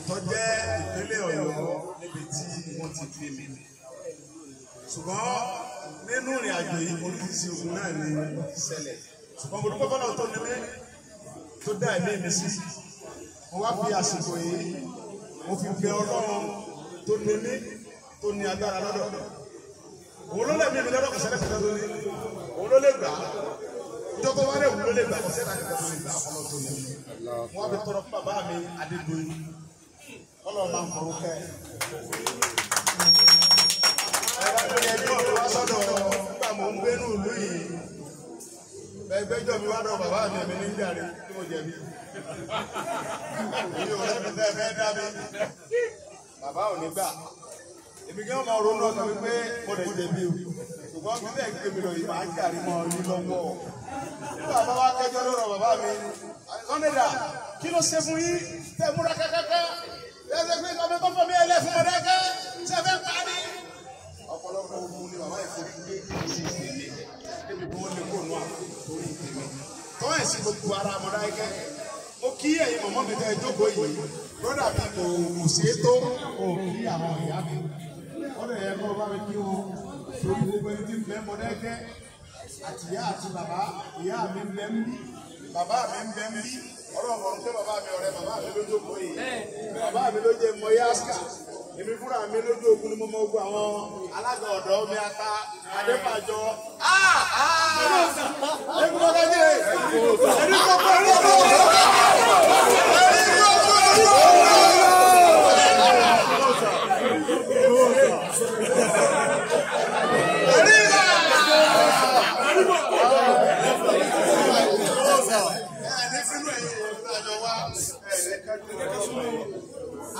tó jẹ́ ìpínlẹ̀ Ọ̀yọ́ níbi tí wọ́n ti fi mi. Ṣùgbọ́n nínú ìrìn àjò yìí oríṣiríṣi ogun náà ni ṣẹlẹ̀. Ṣùgbọ́n mo dúpẹ́ fọ́nà tó ní mí tó dá ẹ̀mí mi sí. Mo wá fi àsìkò yìí mo fi bẹ Ọlọ́run tó ní mí tó ní agbára lọ́dọ̀. Òun ló lè mí lọ́dọ̀ kò sẹ́lẹ̀ kẹta tó ní. Òun ló lè gbà á. Ìjọba wa lè wù ló lè gbà kò sẹ́lẹ̀ kẹta tó lè gbà ọlọ́run tó ní mí. Wọ́n á fi tọrọ fún bàbá mi Adédoyin. Ọlọ́run máa ń kọrú kẹ́. Ẹjọ́ mi wá sọ́dọ̀ nígbà mò ń gbénú ìlú yìí. Ẹgbẹ́jọ́ mi wá dọ̀ bàbá mi ẹ̀mí ní ìjàre tí mo jẹ̀bi. Èmi ò lẹ́bi tẹ́ fẹ́ dá mi. Bàbá ò ní gbà. Èmi kí wọ́n máa ronú ọkàn mi pé mo lè jẹ̀bi o. Ṣùgbọ́n bí bẹ́ẹ̀ gbé mi lọ yìí máa ń jàre mọ́ ọ ní lọ́wọ́. Nígbà bá wá kẹjọ́ lọ́rọ̀ bàbá mi. Sọ́ndẹ̀dà kí ló ṣe fún yín? Tẹ́ múra kákáká. Ẹsẹ̀ pé ọmọ tó fọ mi ẹlẹ́ fún Mọ̀dákẹ́. Ṣé ẹ fẹ́ parí? Ọ̀pọ̀lọpọ̀ ogun ni bàbá ìfowópamọ́ gbé sí ìsinmi. Débi bí wọ́n lè kó nù àwọn torí ìsinmi. Tọ́ ẹ̀ sí gbogbo ara Mọ̀dákẹ́. Mo kí ẹ̀yin mọ̀mọ́ mi tẹ́ ẹ jókòó yìí. Brọ́dà mi kò ṣe é tó. Kò kí àwọn ìyá mi. Wọ́n lè yẹ kó bá mi kí wọn. Torí gbogbo ẹni tí ń bẹ Mọ̀dákẹ́. Àtìyá àti bàbá. Ìyá mi ń bẹ ń bí. Bàbá mi ń bẹ ń bí. Ọlọ́run ṣé bàbá mi ọ̀rẹ́ bàbá mi lójú òkú yìí. Bàbá mi ló jẹ mọ yáàsìkà. Èmi fúnra mi lójú òkú ni mo mọ ogun àwọn alága ọ̀dọ́ mi ata Adépàjọ. Ẹ̀mí ló dé jẹ́ ẹ̀mí tó kọ́ ẹ̀rí tó kọ́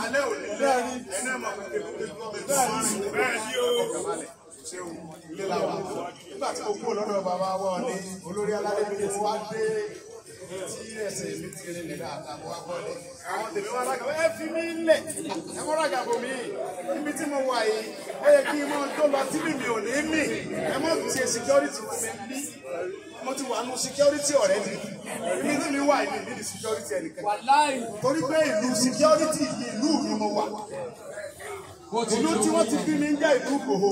alẹ́ òní lẹ́yìn ẹni ẹ̀ máa fi kékeré gọ́ọ̀mẹ̀ntì márùn-ún bẹ́ẹ̀ ni ó ṣe ilé làwà. Nígbà tí mo kúrò lọ́dọ̀ bàbá wọn ní olórí aládé mi mo wá dé tí ẹsẹ̀ mi ti rìn nílẹ̀ àtàwọn abọ́lé. Àwọn tèmi wá lága ẹ fi mí lẹ̀ ẹ mọ́ lága bò mí. Níbi tí mo wà yìí ó yẹ kí n mọ tó lọ tí mi ò ní mì. Ẹ mọ̀ ṣe security fún mi bí. Mo ti wà nù security already. Ibi tí mi wà yìí ní the security ẹnìkan. Torí pé ìlú security ìlú mi mo wà. Ìlú tí wọ́n ti bí mi ń jẹ́ ìlú Ìgbòho.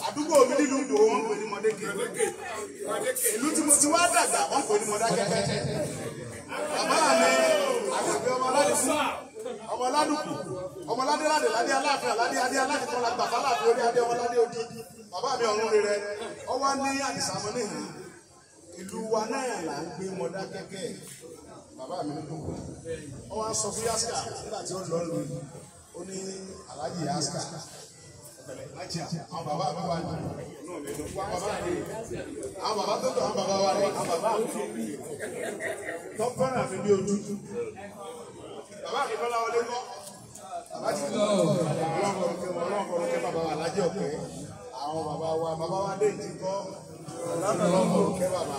Àdúgbò mi nílùú Ìgbòho wọ́n pè ní Mọ̀dákẹ́. Ìlú tí mo ti wá dàgbà wọ́n pè ní Mọ̀dákẹ́kẹ́. Bàbá mi àgbẹ̀bẹ̀ ọmọ aládùkú, ọmọ aládùkú, ọmọ aládéládé, ládé aláàfin, ládé adé aládìkọ́ la gbàgbá láàfin orí adé ọmọ aládé odi. Bàbá mi ọ̀run rẹ̀ ọwọ́ ní àdìsàmọ́ níhìn. Ìlú wa náà là ń gbé Mọ̀dákẹ́kẹ́. Bàbá mi ló dùn. Ọwọ́ á sọ fún Yásíkà nígbà tí ó lọ lù ú. Ó ní Aláàjì Yásíkà. Àwọn bàbá mi wà ní. Àwọn bàbá tó tọ̀ àwọn bàbá wa ní. Àwọn bàbá mi tó fẹ́ràn mi bí ojú. Bàbá mi fẹ́ràn wọlé kọ́. Bàbá ti lọ. Ọlọ́run kẹ́ bàbá wa lájẹ́ ọ̀pẹ́. Àwọn bàbá wa dé ìdí kọ́. Ọlọ́run kẹ́ bàbá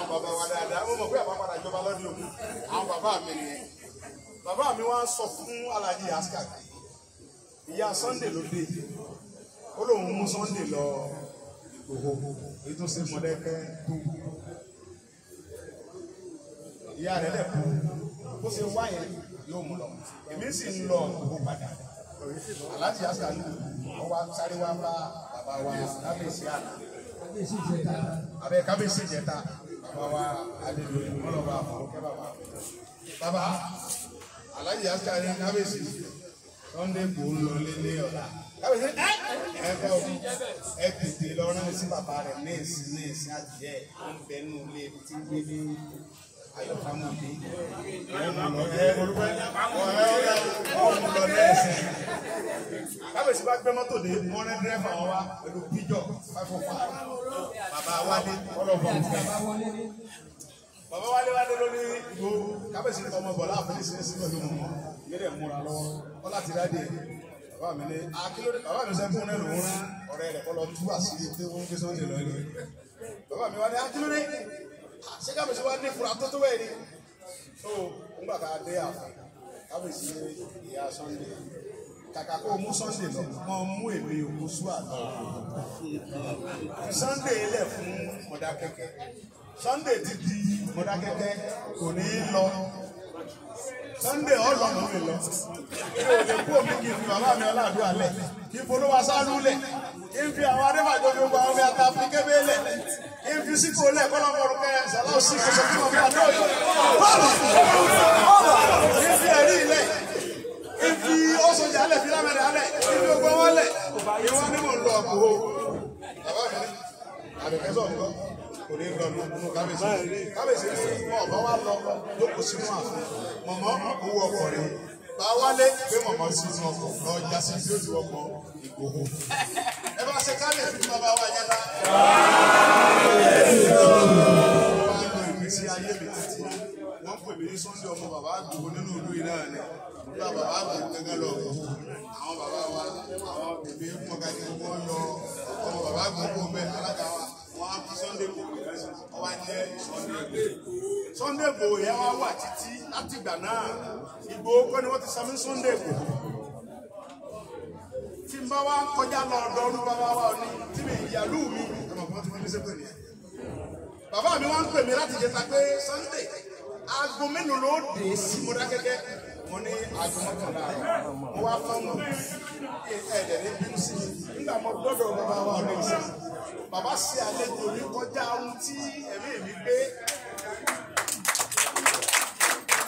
àwọn bàbá wa dáadáa. Mo mọ̀ pé àbá padà jọba lọ́dún òkú. Àwọn bàbá mi nìyẹn. Bàbá mi wá sọ fún Aláàjì Yásíkà. Ìyá Sunday ló dé. Ó lóun mú Sunday lọ Ìgbòho. Èyí tó ṣe Mọ̀dákẹ́ tó. Ìyá rẹ̀ dẹ̀ kú. Bó ṣe wá yẹn yóò mú lọ. Èmi sì ń lọ Ìgbòho padà. Aláàjì Yásíkà ní ọwọ́ sáré wá bá bàbá wa kábíyèsí àná. Abẹ́ kábíyèsí ìjẹta. Bàbá wa Adédoyin ọlọ́ba àfọwọ́kẹ́ bàbá. Bàbá Aláàjì Yásíkà ní kábíyèsí. Sunday kò ń lọ lé ní ọ̀la. Kábíyèsí ẹ tètè lọ rán sí bàbá rẹ̀ nẹ́ẹ̀sì adìyẹ ń bẹ nínú ilé tí ń gbé ní Ayọ̀kámọ́dé. Ọ̀hún lọ nẹ́ẹ̀sì. Kábíyèsí bá gbé mọ́tò dé wọ́n rẹ́ dírẹ́fà wọn wá pẹ̀lú píjọ 545. Bàbá Wálé ọlọ́bọ̀ bàbá Wálé lórí ìgbò kábíyèsí ọmọ bọ̀lá àfẹ́lẹ́sì pẹ̀lú ọmọ yẹ́dẹ̀ múra lọ́wọ́ wọ́n láti rádé bàbá mi ní akílódé bàbá mi sẹ́kún náà lòún rán ọ̀rẹ́ rẹ̀ kọ́ lọ tú àṣírí pé wọ́n gbé Sunday lọ ilé bàbá mi wá ní akílódé ṣé kábíyèsí wá ní fura tó wẹ̀ ni tó ńgbà tá a dé àfẹ́ kábíyèsí ìyá Sunday kàkà kó mú Sunday lọ mọ mú èmi òkú sú àná Sunday lẹ̀ fún Mọ̀dákẹ́kẹ́ Sunday ti di Mọ̀dákẹ́kẹ́ kò ní í lọ Sunday ọlọ́run mi lọ. Ìròyìn kú omi kì í fi bàbá mi ọlọ́àdúrà lẹ̀. Kì í polówó aṣáájú lẹ̀. Kì í fi àwọn adébàjọ́ gbogbo àwọn ọmọ ẹ̀ta fi kébé lẹ̀. Kì í fi sípò lẹ̀ kọ́lọ́mọ̀rún kẹ́ ṣàlá òsì kòsò fún ọmọ àdó yìí. Kì í fi ẹ̀rí ilẹ̀. Kì í fi oṣooṣì alẹ̀ fi lámẹ̀rẹ̀ alẹ̀. Kì í fi gbogbo wọn lẹ̀. Ìwọ́n ní mò ń lọ ọ̀pọ̀ o. Bàbá mi àbẹ̀kẹ́sọ̀ ń gbọ́. Kò ní lọ nínú kábíyèsí. Kábíyèsí ní ọ̀bá wa lọ lókùn sínú àfún. Mọ̀mọ́ owó ọkọ̀ rẹ̀. Bá wálé pé mọ̀mọ́ sí inú ọkọ̀ lọ jásí tí ó ti wọ́pọ̀ Ìgbòho. Ẹ bá ṣe kábíyèsí fún bàbá wa yẹn lá. Wọ́n á lo ìgbésí ayé mi títí. Wọ́n pè mí ní Sunday ọmọ bàbá Ìgbòho nínú ìlú yìí náà ni. Nígbà bàbá Ìgbòho gẹ́gẹ́ lọ. Àwọn bàbá wa, àwọn bèbè mọ̀gájí wọ́n yọ ọmọ bàbá Ìgbòho bẹ́ẹ̀ alága wa. Wọ́n á fi Sunday Igboho wọ́n wá jẹ́ Sunday Igboho. Sunday Igboho yẹn wá wà títí láti ìgbà náà. Igboho kọ́ ni wọ́n ti sami Sunday Igboho. Tí n bá wá kọjá lọ ọ̀dọ̀ ọdún bàbá wa ní tí mi ìyàlú mi ẹ̀mọ̀ kan tí wọ́n ti ṣe pè ní ẹ̀. Bàbá mi wá ń pè mí láti jẹta pé Sunday aago mélòó ló dé sí Modákẹ́kẹ́. Mo ní aago mọ́kànlá mo wá fọ́nmù ẹ̀ẹ́dẹ̀ ní bínú sí nígbà mo gbọ́dọ̀ bàbá wa ọ̀dọ̀ ìsìn. Bàbá ṣe àlejò ní kọjá ohun tí ẹ̀mí mi gbé.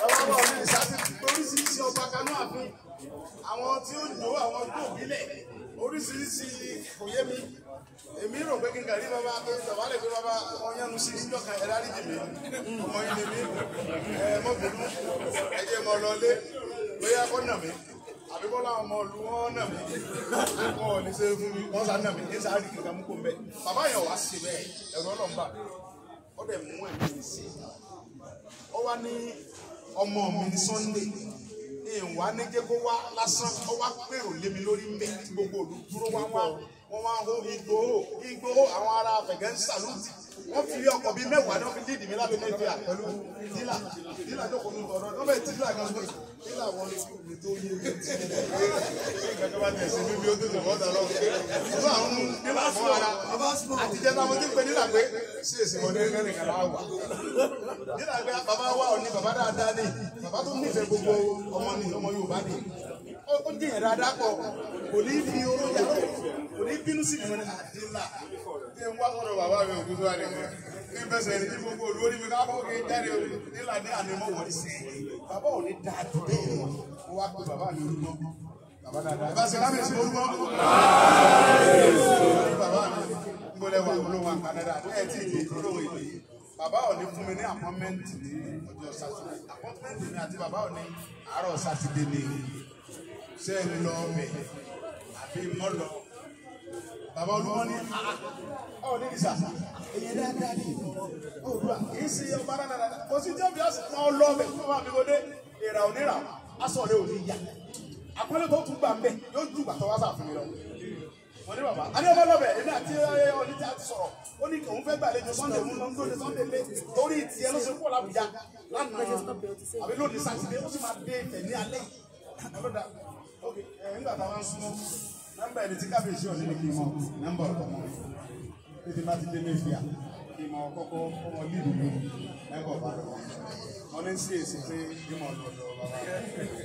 Bàbá wa ọ̀dọ̀ ìsàtì oríṣiríṣi ọba kanú àfin. Àwọn tí ó jò àwọn tó bílẹ̀ oríṣiríṣi kò yé mi. Èmi rò pé kí n kàrí bàbá pé bàbá lè fi bàbá ọyánu sí níjọ́ kan ẹ̀dá rí jìnnì. Ọmọ yìí lè mí mọ́bìnú ẹ̀jẹ̀ mọ́ lọlé bóyá kọ́ nà mí. Àbí bọ́lá ọmọ ìlú wọn nà mí. Wọ́n ò ní ṣe fún mi. Wọ́n sá nà mí. Ní sáà rí kíkà mú kó mbẹ́. Bàbá yẹn wá sí bẹ́ẹ̀. Ẹ̀rọ ọlọ́mbà. Ó dẹ̀ mú ẹ̀mí mi sí. Ó wá ní ọmọ mi ní Sunday. Ìwà ní jẹ́ kó wá lásán. Ó wá pèrò lé mi lórí mbẹ́. Gbogbo òdu dúró wá wá. Wọ́n wá hó Ìgbòho àwọn ará Afẹ̀gẹ́ ń sàlùtì. Wọ́n fi ọkọ̀ bíi mẹ́wàá ní wọ́n fi dídì mí lábẹ́ Nàìjíríà pẹ̀lú dílà tó kọ́ mi tọ̀dọ̀. Wọ́n bẹ̀ tí dílà kan sọ dílà wọn lè fi mi tó yé mi tí ìgbàgbọ́ bá tẹ̀sí mi bí ó tó tẹ̀wọ́ tà lọ. Ìlú àwọn dílà fún ara àtijọ́ táwọn tí ń pè dílà pé sí èsì wọn ní mẹ́rin kan láwà. Dílà pé bàbá wa ò ní bàbá dáadáa ní bàbá tó nífẹ̀ẹ́ gbogbo ọmọ ní ọmọ Yorùbá ní. Ó jìyàn dáadáa pọ̀ kò ní fi oró yàtọ̀ kò ní bínú sí ìmọ̀ ní àdínlá. Ṣé ń wá sọ̀rọ̀ bàbá mi òkú tó wà nìkan? Ní bẹ́sẹ̀ ní gbogbo olórí mi káàkó kí n jáde nílà ní ànímọ́ wọ̀nyí sí. Bàbá ò ní dáa tó bẹ́ẹ̀ lọ. Mo wá pe bàbá mi olúmọ. Bàbá dáadáa. Bàbá ṣe lábẹ́ sí olúmọ. Bàbá mi ń gbọ́dọ̀ wà olówó àpàdádà. Ẹ ti di olówó ìlú. Bàbá ò ní fún mi ní apọ́nmẹ́ǹtì ní ọjọ́ Sátidé. Apọ́nmẹ́ǹtì mi àti bàbá ò ní àárọ̀ Sátidé ní sẹ́ẹ̀lì lọ mẹ́ àbí mọ́ lọ. Bàbá olúmọ ní ọ̀ ní ìsà. Èyí dáadáa ní òwúrọ̀ kì í ṣe ọba dáadáa. Kò sí jẹ́ bí ọ̀sán náà lọ mẹ́ fún wa mi kò dé. Ìrà ò ní rà aṣọ rẹ̀ ò ní yá. Àpẹẹrẹ tó tún gbà ń bẹ̀ yóò ju gbàtọ̀ wá sàfihàn lọ. Wọ́n ní bàbá. A ní ọmọ lọ́bẹ̀ èmi àti ọ̀ní tí a ti sọ̀rọ̀. Ó ní òun fẹ́ gbàlejò Sunday mú lọ lóde Sunday lé. Torí tiẹ̀ ló ṣe kó l'Àbújá lánàá àbí lóde Sátidé ó sì máa dé ìfẹ̀ ní alẹ́. Nígbà táwọn ń súnmọ́ nọ́mbà ẹni tí kábíyèsí ọ̀sẹ̀ ní kí n mọ nọ́mbà ọ̀tọ̀ mọ́. Títí bá ti dé Mẹ́fìà kí n mọ kọ́kọ́ ọmọ líìlú mi nọ́mbà ọ̀bá rẹ̀ wọ́n. Wọ́n ní sí èsì pé bí mo lọ lọ bàbá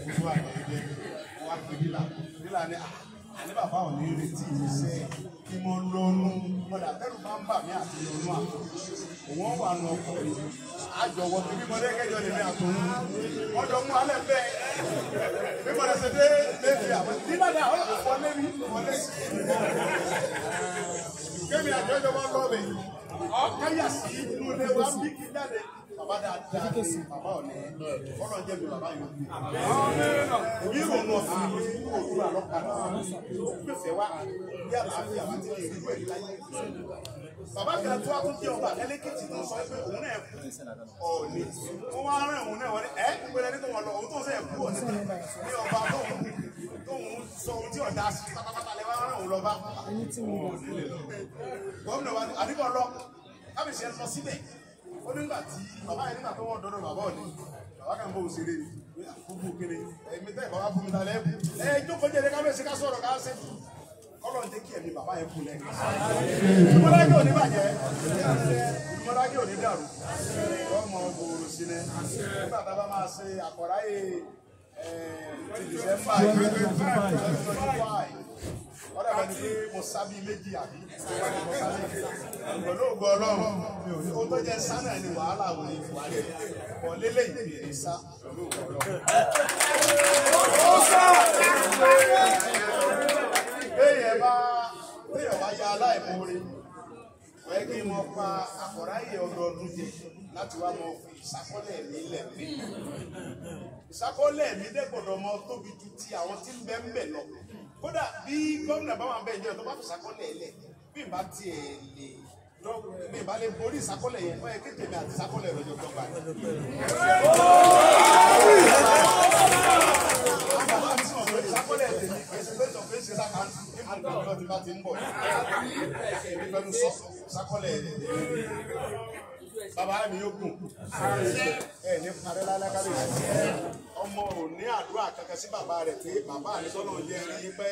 ojú àgbẹ̀dẹ wọ́n á pè dílà ní àní bàbá ò ní retí iṣẹ́ kí mo lọ́nu ọ̀dà tẹ́lù bá ń bà mí àti lọ́nu àpò. Òun wà nù ọkọ̀ mi. Àjọwọ́ bí mo dé kẹjọ lèmi àtòun. Wọ́n jọ mú alẹ́ bẹ́ẹ̀. Bí mo lẹ́sẹ̀ dé Mẹ́fìà dílà náà wọlé mi wọlé sí. Kémi àjọyọ̀ wọn lọ bẹ̀. Ọ̀káyà sí inú ilé wa bí kí jáde. Bàbá dáadáa ní bàbá ọ̀nà ọ̀nà jẹ́ mi bàbá yóò bí. Èmi ìrònú ọ̀sán mi ní òwúrọ̀ àlọ́kadà ó pèsè wá bí àlàáfíà wá tí kì í rí láyé. Bàbá kan tó wá tó jẹ́ ọba Ẹlẹ́kìtì tó sọ pé òun náà kú Ọọ̀ni. Wọ́n wá rán òun náà wọ́n ní ìpínlẹ̀ ní tó wọn lọ òun tó ń sẹ́yìn kú Ọọ̀ni ní ọba tóun sọ ohun tí ọ̀dà sí pátápátá lè wá rán òun lọ bá. Gómìnà wa àdìgbò lọ kábíyèsí ẹ lọ síbẹ̀. Ó nígbà tí bàbá yẹn nígbà tó wọ́n dọ́dọ̀ bàbá Ọọ̀ni bàbá kan bó ṣeré ni gbogbo kéré ẹ̀mí tẹ́ bàbá fún mi ta lẹ́bù jókòó jẹ́ ẹ̀ka bẹ́ẹ̀ sí ká sọ̀rọ̀ ká ṣe kọ́lọ̀ ń jẹ́ kí ẹ̀mí bàbá yẹn kú lẹ́yìn. Ìmọ̀lágé ò ní bàjẹ́ ìmọ̀lágé ò ní dàrú ọmọ gbòòrò sí ni nígbà tá a bá máa ṣe àkọ́ráyè ti December 2025 ọ̀dà bá ní pé mo sábì méjì àbí mo sábì pẹ̀lú ògbó ọlọ́run ó tó jẹ́ sánà ní wàhálà wò ní ìwádìí ọ̀ lélẹ̀ ìbéèrè sá pẹ̀lú ògbó ọlọ́run. téèyàn bá ya aláìmoore wọ́n kí wọ́n pa àkọ́ráyè ọdọọdún jẹ láti wá mọ fi ìsákọ́lẹ̀ nílẹ̀ pé ìsákọ́lẹ̀ mi dẹ́gbọ̀dọ̀ mọ tóbi ju ti àwọn tí ń bẹ ń bẹ lọ kódà bí gómìnà bá wà ń bẹ ìjọ tó bá fi ìsákọ́lẹ̀ lẹ̀ bí ìbá tiẹ̀ lè bí ìbá lè borí ìsákọ́lẹ̀ yẹn wọ́n yẹ kí tèmi àti ìsákọ́lẹ̀ rẹ̀ jọ gbọ́gbà ìsákọ́lẹ̀ tèmi ẹ̀sìn pẹ́sọ̀ pẹ́sẹ̀ sákàntì nígbà tó ti bá ti ń bọ̀ ìfẹ́nu sọ ìsákọ́lẹ̀ bàbá mi yóò gùn ẹ ní parẹ́ lálákàlẹ̀ ọmọ ò ní àdúrà kankan sí bàbá rẹ̀ pé bàbá mi tọ́nà yẹ rí pẹ́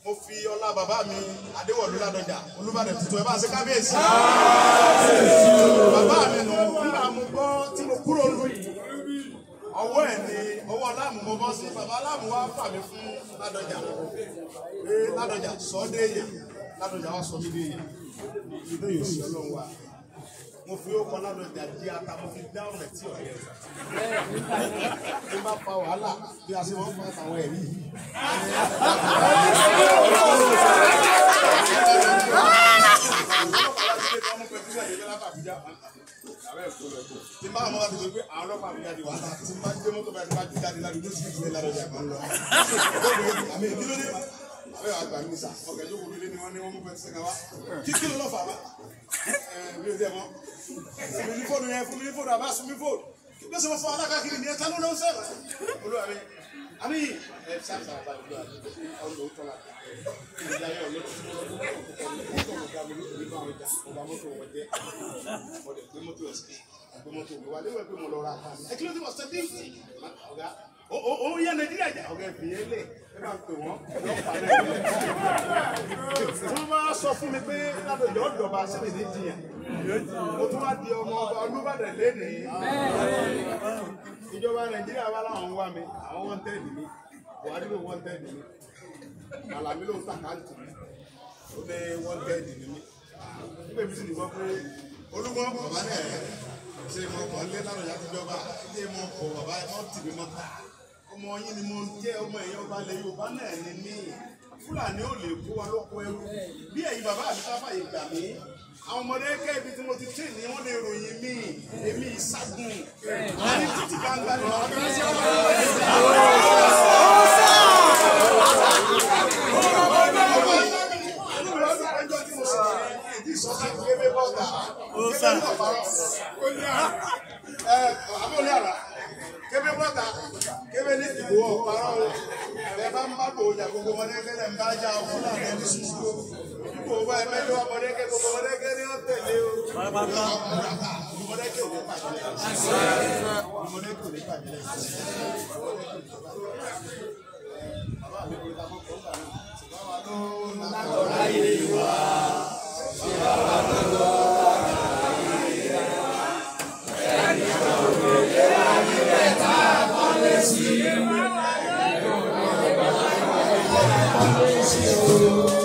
mo fi ọlá bàbá mi Adéwọ̀lú Ládọjà Olúbàdàn tuntun ẹ bá ṣe kábíyèsí bàbá mi nù nígbà mo gbọ́ tí mo kúrò lù ọwọ́ ẹ̀ ní ọwọ́ láàmú mo bọ́ sí bàbá láàmú wá fà mí fún Ládọjà pé Ládọjà sọ dé èèyàn Ládọjà wá sọ mí dé èèyàn ìdó yóò sí Ọlọ́run wa mo fi ó kọ́ Ládọjà di ata mo fi dáhùn ẹ̀ tí ọ̀rẹ́ ní bá fa wàhálà bí a ṣe wọ́n fún àtàwọn ẹ̀rí tí bá àwọn ọmọ láti sọ pé àwọn ọlọ́pàá mi jáde wà á tí bá gbé mọ́tò bá ti bá jáde láti ló sì fi ìwé Ládọjà kan lọ. àmì ìdílé ní àwọn àgbà mi sà ọ̀gá ìjókòó nílé ni wọ́n ní wọ́n mú pẹ́ẹ́sì sẹ́ka wá kí ló lọ́ fà wá. bí o jẹ́ mọ́ fún mi ní fóònù yẹn fún mi ní fóònù àbá sún mi fóònù kí ló sọ fún alákàkiri ní ẹ̀ka ló lọ́ sẹ́ẹ̀ olúwa mi àmì ẹ̀ sáfà bá olúwa mi ọ̀nà òótọ́ la ìyá yẹn ọ̀lọ́ òun yẹ Nàìjíríà jà ọ̀gá ìfìyẹ́ lè ẹ máa pè wọ́n tí wọ́n bá sọ fún mi pé Ládọjà ọ̀dọ̀ba sẹ́mi ní jiyàn mo tún wá di ọmọ ọba Olúbàdàn lénìí ìjọba Nàìjíríà wà láwọn wá mi àwọn wọ́n tẹ́ẹ̀dì mi Buhari ló wọ́n tẹ́ẹ̀dì mi Malami ló ń tàkáǹtì mi ó ní wọ́n tẹ́ẹ̀dì mi nígbà tí mo gbọ́ pé olúmọ bàbá náà ṣe mọ ọkọ lé Ládọjà ti jọba ilé mọ ọkọ bàbá mọ tìbí mọ ta ọmọ yín ni mo jẹ ọmọ ẹ̀yìn ọba ilẹ̀ Yorùbá náà ni mí Fúlàní ò lè kó wa lóko ẹrú bí ẹ̀yin bàbá mi sábà yìí gbà mí àwọn ọmọdé kẹ́ ibi tí mo ti tẹ̀ ní wọ́n lè ròyìn mí èmi ìṣàgùn àní títí gbangba ni wọ́n bẹ̀rẹ̀ sí ọmọ kébé bọ́ta kébé ní ìbò ọ̀parọ́ o ẹ bá ń bá bò ọjà gbogbo ọmọdékẹ́lẹ̀ ń bá já ọkùnrin náà lẹ́nu ṣíṣú ipò ọba ẹ̀mẹ́jọ ọmọdékẹ́ gbogbo ọmọdékẹ́ ní ọ̀tẹ̀lé o ọmọdékẹ́ ò ní pàdé ọmọdékẹ́ ò ní pàdé bàbá mi kò dábọ̀ kọ́ gbà náà ṣùgbọ́n wa ló lákọ̀ọ́rá yé wa ṣùgbọ́n wa ló See you.